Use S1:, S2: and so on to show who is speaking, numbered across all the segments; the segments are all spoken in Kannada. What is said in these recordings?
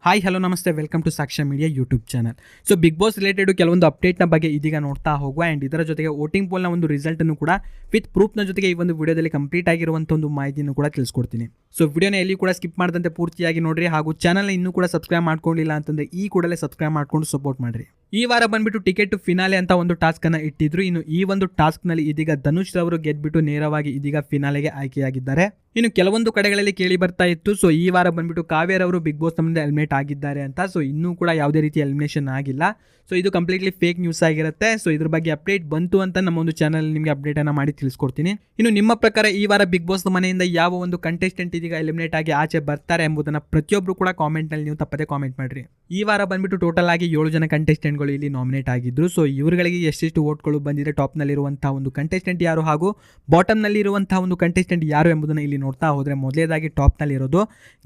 S1: ಹಾಯ್ ಹಲೋ ನಮಸ್ತೆ, welcome to Sakshya media YouTube channel. So Bigg Boss related ಕೆಲವೊಂದು ಅಪ್ಡೇಟ್ನ ಬಗ್ಗೆ ಇದೀಗ ನೋಡ್ತಾ ಹೋಗುವ. ಆ್ಯಂಡ್ ಇದರ ಜೊತೆಗೆ ವೋಟಿಂಗ್ ಪೋಲ್ನ ಒಂದು ರಿಸಲ್ಟನ್ನು ಕೂಡ ವಿತ್ ಪ್ರೂಫ್ನ ಜೊತೆಗೆ ಈ ಒಂದು ವಿಡಿಯೋದಲ್ಲಿ ಕಂಪ್ಲೀಟ್ ಆಗಿರುವಂಥ ಒಂದು ಮಾಹಿತಿಯನ್ನು ಕೂಡ ತಿಳಿಸ್ಕೊಡ್ತೀನಿ. ಸೊ ವಿಡಿಯೋನ ಎಲ್ಲಿ ಕೂಡ ಸ್ಕಿಪ್ ಮಾಡದಂತೆ ಪೂರ್ತಿಯಾಗಿ ನೋಡ್ರಿ. ಹಾಗೂ ಚಾನಲ್ನ ಇನ್ನೂ ಕೂಡ ಸಬ್ಸ್ಕ್ರೈಬ್ ಮಾಡ್ಕೊಂಡಿಲ್ಲ ಅಂತಂದರೆ ಈ ಕೂಡಲೇ ಸಬ್ಸ್ಕ್ರೈಬ್ ಮಾಡ್ಕೊಂಡು ಸಪೋರ್ಟ್ ಮಾಡಿರಿ. ಈ ವಾರ ಬಂದ್ಬಿಟ್ಟು ಟಿಕೆಟ್ ಫಿನಾಲೆ ಅಂತ ಒಂದು ಟಾಸ್ಕನ್ನು ಇಟ್ಟಿದ್ರು. ಇನ್ನು ಈ ಒಂದು ಟಾಸ್ಕ್ನಲ್ಲಿ ಇದೀಗ ಧನುಷ್ ರವರು ಗೆದ್ಬಿಟ್ಟು ನೇರವಾಗಿ ಇದೀಗ ಫಿನಾಲೆಗೆ ಆಯ್ಕೆಯಾಗಿದ್ದಾರೆ. ಇನ್ನು ಕೆಲವೊಂದು ಕಡೆಗಳಲ್ಲಿ ಕೇಳಿ ಬರ್ತಾ ಇತ್ತು, ಸೊ ಈ ವಾರ ಬಂದ್ಬಿಟ್ಟು ಕಾವ್ಯರ್ ಅವರು ಬಿಗ್ ಬಾಸ್ ನಮ್ಮಿಂದ ಎಲಿಮಿನೇಟ್ ಆಗಿದ್ದಾರೆ ಅಂತ. ಸೊ ಇನ್ನೂ ಕೂಡ ಯಾವುದೇ ರೀತಿ ಎಲಿಮಿನೇಷನ್ ಆಗಿಲ್ಲ. ಸೊ ಇದು ಕಂಪ್ಲೀಟ್ಲಿ ಫೇಕ್ ನ್ಯೂಸ್ ಆಗಿರುತ್ತೆ. ಸೊ ಇದ್ರ ಬಗ್ಗೆ ಅಪ್ಡೇಟ್ ಬಂತು ಅಂತ ನಮ್ಮ ಒಂದು ಚಾನಲ್ ನಿಮಗೆ ಅಪ್ಡೇಟನ್ನು ಮಾಡಿ ತಿಳಿಸ್ಕೊಡ್ತೀನಿ. ಇನ್ನು ನಿಮ್ಮ ಪ್ರಕಾರ ಈ ವಾರ ಬಿಗ್ ಬಾಸ್ ಮನೆಯಿಂದ ಯಾವ ಒಂದು ಕಂಟೆಸ್ಟೆಂಟ್ ಇದೀಗ ಎಲಿಮಿನೇಟ್ ಆಗಿ ಆಚೆ ಬರ್ತಾರೆ ಎಂಬುದನ್ನು ಪ್ರತಿಯೊಬ್ಬರು ಕೂಡ ಕಾಮೆಂಟ್ನಲ್ಲಿ ನೀವು ತಪ್ಪದೆ ಕಾಮೆಂಟ್ ಮಾಡಿರಿ. ಈ ವಾರ ಬಂದ್ಬಿಟ್ಟು ಟೋಟಲ್ ಆಗಿ 7 ಜನ ಕಂಟೆಸ್ಟೆಂಟ್ಗಳು ಇಲ್ಲಿ ನಾಮಿನೇಟ್ ಆಗಿದ್ರು. ಸೊ ಇವರುಗಳಿಗೆ ಎಷ್ಟೆಷ್ಟು ವೋಟ್ಗಳು ಬಂದಿದೆ, ಟಾಪ್ನಲ್ಲಿರುವಂತಹ ಒಂದು ಕಂಟೆಸ್ಟೆಂಟ್ ಯಾರು ಹಾಗೂ ಬಾಟಮ್ನಲ್ಲಿ ಇರುವಂತಹ ಒಂದು ಕಂಟೆಸ್ಟೆಂಟ್ ಯಾರು ಎಂಬುದನ್ನು ಇಲ್ಲಿ ನೋಡ್ತಾ ಹೋದರೆ ಮೊದಲೇದಾಗಿ ಟಾಪ್ನಲ್ಲಿ ಇರೋದು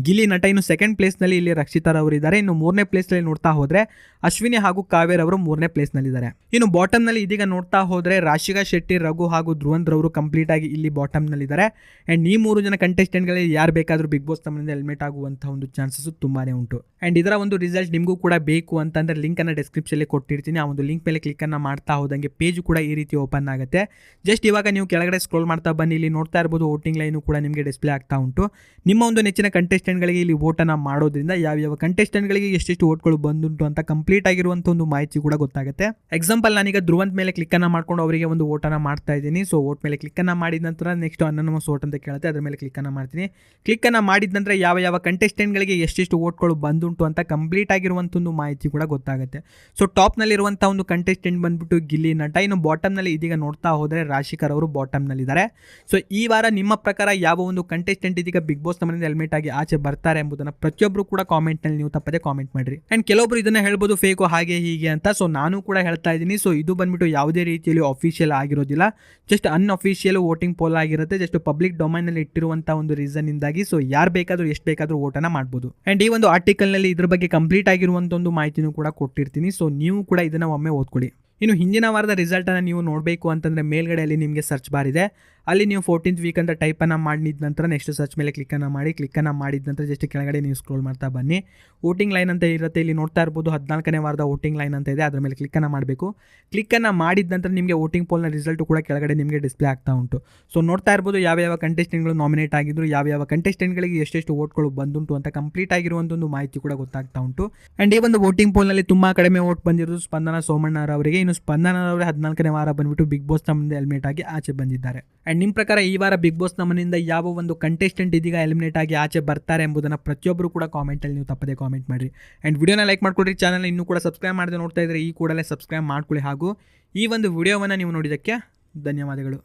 S1: ಗಿಲ್ಲಿ ನಟ. ಇನ್ನು ಸೆಕೆಂಡ್ ಪ್ಲೇಸ್ನಲ್ಲಿ ಇಲ್ಲಿ ರಕ್ಷಿತಾ ಅವರು ಇದ್ದಾರೆ. ಇನ್ನು 3ನೇ ಪ್ಲೇಸ್ನಲ್ಲಿ ನೋಡ್ತಾ ಹೋದರೆ ಅಶ್ವಿನಿ ಹಾಗೂ ಕಾವ್ಯರ್ ಅವರು 3ನೇ ಪ್ಲೇಸ್ನಲ್ಲಿದ್ದಾರೆ. ಇನ್ನು ಬಾಟಮ್ನಲ್ಲಿ ಇದೀಗ ನೋಡ್ತಾ ಹೋದರೆ ರಾಶಿಕಾ ಶೆಟ್ಟಿ, ರಘು ಹಾಗೂ ಧ್ರುವಂತ್ ರವರು ಕಂಪ್ಲೀಟ್ ಆಗಿ ಇಲ್ಲಿ ಬಾಟಮ್ನಲ್ಲಿದ್ದಾರೆ. ಆ್ಯಂಡ್ ಈ 3 ಜನ ಕಂಟೆಸ್ಟೆಂಟ್ಗಳಲ್ಲಿ ಯಾರು ಬೇಕಾದರೂ ಬಿಗ್ ಬಾಸ್ ತಮ್ಮನಿಂದ ಎಲಿಮಿನೇಟ್ ಆಗುವಂಥ ಒಂದು ಚಾನ್ಸಸ್ ತುಂಬಾನೇ ಉಂಟು. ಆ್ಯಂಡ್ ಇದರ ಒಂದು ರಿಸಲ್ಟ್ ನಿಮಗೂ ಕೂಡ ಬೇಕು ಅಂತಂದರೆ ಲಿಂಕನ್ನು ಡಿಸ್ಕ್ರಿಪ್ಷನಲ್ಲಿ ಕೊಟ್ಟಿರ್ತೀನಿ. ಆ ಒಂದು ಲಿಂಕ್ ಮೇಲೆ ಕ್ಲಿಕ್ಕನ್ನು ಮಾಡ್ತಾ ಹೋದಂಗೆ ಪೇಜ್ ಕೂಡ ಈ ರೀತಿ ಓಪನ್ ಆಗುತ್ತೆ. ಜಸ್ಟ್ ಇವಾಗ ನೀವು ಕೆಳಗಡೆ ಸ್ಕ್ರೋಲ್ ಮಾಡ್ತಾ ಬನ್ನಿ, ಇಲ್ಲಿ ನೋಡ್ತಾ ಇರ್ಬೋದು ವೋಟಿಂಗ್ ಲೈನು ಕೂಡ ನಿಮಗೆ ಡಿಸ್ಪ್ಲೇ ಆಗ್ತಾ ಉಂಟು. ನಿಮ್ಮ ಒಂದು ನೆಚ್ಚಿನ ಕಂಟೆಸ್ಟೆಂಟ್ಗಳಿಗೆ ಇಲ್ಲಿ ವೋಟನ್ನು ಮಾಡೋದ್ರಿಂದ ಯಾವ ಕಂಟೆಸ್ಟೆಂಟ್ಗಳಿಗೆ ಎಷ್ಟೆಷ್ಟು ವೋಟ್ಗಳು ಬಂದುಂಟು ಅಂತ ಕಂಪ್ಲೀಟ್ ಆಗಿರುವಂಥ ಒಂದು ಮಾಹಿತಿ ಕೂಡ ಗೊತ್ತಾಗುತ್ತೆ. ಎಕ್ಸಾಂಪಲ್ ನಾನೀಗ ಧ್ರುವಂತ್ ಮೇಲೆ ಕ್ಲಿಕ್ಕನ್ನು ಮಾಡ್ಕೊಂಡು ಅವರಿಗೆ ಒಂದು ವೋಟನ್ನು ಮಾಡ್ತಾ ಇದ್ದೀನಿ. ಸೊ ವೋಟ್ ಮೇಲೆ ಕ್ಲಿಕ್ಕನ್ನು ಮಾಡಿದ ನಂತರ ನೆಕ್ಸ್ಟ್ ಅನಾನಮಸ್ ವೋಟ್ ಅಂತ ಕೇಳುತ್ತೆ, ಅದರ ಮೇಲೆ ಕ್ಲಿಕ್ಕನ್ನು ಮಾಡ್ತೀನಿ. ಕ್ಲಿಕ್ಕನ್ನು ಮಾಡಿದ ನಂತರ ಯಾವ ಕಂಟೆಸ್ಟೆಂಟ್ಗಳಿಗೆ ಎಷ್ಟೆಷ್ಟು ವೋಟ್ಗಳು ಬಂದುಂಟು ಅಂತ ಕಂಪ್ಲೀಟ್ ಆಗಿರುವಂಥ ಒಂದು ಮಾಹಿತಿ ಕೂಡ ಗೊತ್ತಾಗುತ್ತೆ. ಸೊ ಟಾಪ್ನಲ್ಲಿರುವಂಥ ಒಂದು ಕಂಟೆಸ್ಟೆಂಟ್ ಬಂದ್ಬಿಟ್ಟು ಗಿಲ್ಲಿ ನಟ. ಇನ್ನು ಬಾಟಮ್ನಲ್ಲಿ ಇದೀಗ ನೋಡ್ತಾ ಹೋದರೆ ರಾಶಿಕರ್ ಅವರು ಬಾಟಮ್ನಲ್ಲಿದ್ದಾರೆ. ಸೊ ಈ ವಾರ ನಿಮ್ಮ ಪ್ರಕಾರ ಯಾವ ಒಂದು ಕಂಟೆಸ್ಟೆಂಟ್ ಇದೀಗ ಬಿಗ್ ಬಾಸ್ ಮನೆಯಿಂದ ಎಲಿಮಿನೇಟ್ ಆಗಿ ಆಚೆ ಬರ್ತಾರೆ ಎಂಬುದನ್ನು ಪ್ರತಿಯೊಬ್ಬರು ಕೂಡ ಕಾಮೆಂಟ್ನಲ್ಲಿ ನೀವು ತಪ್ಪದೆ ಕಾಮೆಂಟ್ ಮಾಡಿರಿ. ಆ್ಯಂಡ್ ಕೆಲವೊಬ್ರು ಇದನ್ನ ಹೇಳ್ಬೋದು ಫೇಕು ಹಾಗೆ ಹೀಗೆ ಅಂತ. ಸೊ ನಾನು ಕೂಡ ಹೇಳ್ತಾ ಇದ್ದೀನಿ, ಸೊ ಇದು ಬಂದ್ಬಿಟ್ಟು ಯಾವುದೇ ರೀತಿಯಲ್ಲಿ ಅಫಿಷಿಯಲ್ ಆಗಿರೋದಿಲ್ಲ, ಜಸ್ಟ್ ಅನ್ಅಫಿಷಿಯಲ್ ವೋಟಿಂಗ್ ಪೋಲ್ ಆಗಿರುತ್ತೆ. ಜಸ್ಟ್ ಪಬ್ಲಿಕ್ ಡೊಮೈನಲ್ಲಿ ಇಟ್ಟಿರುವಂಥ ಒಂದು ರೀಸನ್ ಇಂದಾಗಿ ಸೊ ಯಾರು ಬೇಕಾದರೂ ಎಷ್ಟು ಬೇಕಾದರೂ ವೋಟನ್ನು ಮಾಡ್ಬೋದು. ಆ್ಯಂಡ್ ಈ ಒಂದು ಆರ್ಟಿಕಲ್ನಲ್ಲಿ ಇದ್ರ ಬಗ್ಗೆ ಕಂಪ್ಲೀಟ್ ಆಗಿರುವಂಥ ಒಂದು ಮಾಹಿತಿನೂ ಕೂಡ ಕೊಟ್ಟಿರ್ತೀನಿ. ಸೊ ನೀವು ಕೂಡ ಇದನ್ನು ಒಮ್ಮೆ ಓದ್ಕೊಳ್ಳಿ. ಇನ್ನು ಹಿಂದಿನ ವಾರದ ರಿಸಲ್ಟನ್ನು ನೀವು ನೋಡಬೇಕು ಅಂತಂದರೆ ಮೇಲ್ಗಡೆಯಲ್ಲಿ ನಿಮಗೆ ಸರ್ಚ್ ಬಾರ್ ಇದೆ, ಅಲ್ಲಿ ನೀವು 14th ವೀಕ್ ಅಂತ ಟೈಪನ್ನು ಮಾಡಿದ ನಂತರ ನೆಕ್ಸ್ಟ್ ಸರ್ಚ್ ಮೇಲೆ ಕ್ಲಿಕ್ಕನ್ನು ಮಾಡಿದ ನಂತರ ಜಸ್ಟ್ ಕೆಳಗಡೆ ನೀವು ಸ್ಕ್ರೋಲ್ ಮಾಡ್ತಾ ಬನ್ನಿ. ವೋಟಿಂಗ್ ಲೈನ್ ಅಂತ ಇರುತ್ತೆ, ಇಲ್ಲಿ ನೋಡ್ತಾ ಇರ್ಬೋದು 14ನೇ ವಾರದ ವೋಟಿಂಗ್ ಲೈನ್ ಅಂತ ಇದೆ, ಅದರ ಮೇಲೆ ಕ್ಲಿಕ್ಕನ್ನು ಮಾಡಬೇಕು. ಕ್ಲಿಕ್ಕನ್ನು ಮಾಡಿದ ನಂತರ ನಿಮಗೆ ವೋಟಿಂಗ್ ಪೋಲ್ನ ರಿಸಲ್ಟು ಕೂಡ ಕೆಳಗಡೆ ನಿಮಗೆ ಡಿಸ್ಪ್ಲೇ ಆಗ್ತಾ ಉಂಟು. ಸೊ ನೋಡ್ತಾ ಇರ್ಬೋದು ಯಾವ ಕಂಟೆಸ್ಟೆಂಟ್ಗಳು ನಾಮಿನೇಟ್ ಆಗಿದ್ರು, ಯಾವ ಕಂಟೆಸ್ಟೆಂಟ್ಗಳಿಗೆ ಎಷ್ಟೆಷ್ಟು ವೋಟ್ಗಳು ಬಂದುಂಟು ಅಂತ ಕಂಪ್ಲೀಟ್ ಆಗಿರುವಂಥ ಒಂದು ಮಾಹಿತಿ ಕೂಡ ಗೊತ್ತಾಗ್ತಾ ಉಂಟು. ಆ್ಯಂಡ್ ಈ ಒಂದು ವೋಟಿಂಗ್ ಪೋಲ್ನಲ್ಲಿ ತುಂಬ ಕಡಿಮೆ ವೋಟ್ ಬಂದಿರೋದು ಸ್ಪಂದನ ಸೋಮಣ್ಣರವರಿಗೆ. ಇನ್ನು ಸ್ಪಂದನ ಅವರೇ 14ನೇ ವಾರ ಬಂದ್ಬಿಟ್ಟು ಬಿಗ್ ಬಾಸ್ ನಮ್ಮಿಂದ ಎಲಿಮಿನೇಟ್ ಆಗಿ ಆಚೆ ಬಂದಿದ್ದಾರೆ. ಆ್ಯಂಡ್ ನಿಮ್ಮ ಪ್ರಕಾರ ಈ ವಾರ ಬಿಗ್ ಬಾಸ್ ನಮ್ಮನಿಂದ ಯಾವ ಒಂದು ಕಂಟೆಸ್ಟೆಂಟ್ ಇದೀಗ ಎಲಿಮಿನೇಟ್ ಆಗಿ ಆಚೆ ಬರ್ತಾರೆ ಎಂಬುದನ್ನು ಪ್ರತಿಯೊಬ್ಬರು ಕೂಡ ಕಾಮೆಂಟಲ್ಲಿ ನೀವು ತಪ್ಪದೆ ಕಾಮೆಂಟ್ ಮಾಡಿರಿ. ಆ್ಯಂಡ್ ವಿಡಿಯೋನ ಲೈಕ್ ಮಾಡ್ಕೊಡ್ರಿ. ಚಾನಲ್ ಇನ್ನೂ ಕೂಡ ಸಬ್ಸ್ಕ್ರೈಬ್ ಮಾಡದೆ ನೋಡ್ತಾ ಇದ್ರೆ ಈ ಕೂಡಲೇ ಸಬ್ಸ್ಕ್ರೈಬ್ ಮಾಡ್ಕೊಳ್ಳಿ. ಹಾಗೂ ಈ ಒಂದು ವಿಡಿಯೋವನ್ನು ನೀವು ನೋಡಿದ್ದಕ್ಕೆ ಧನ್ಯವಾದಗಳು.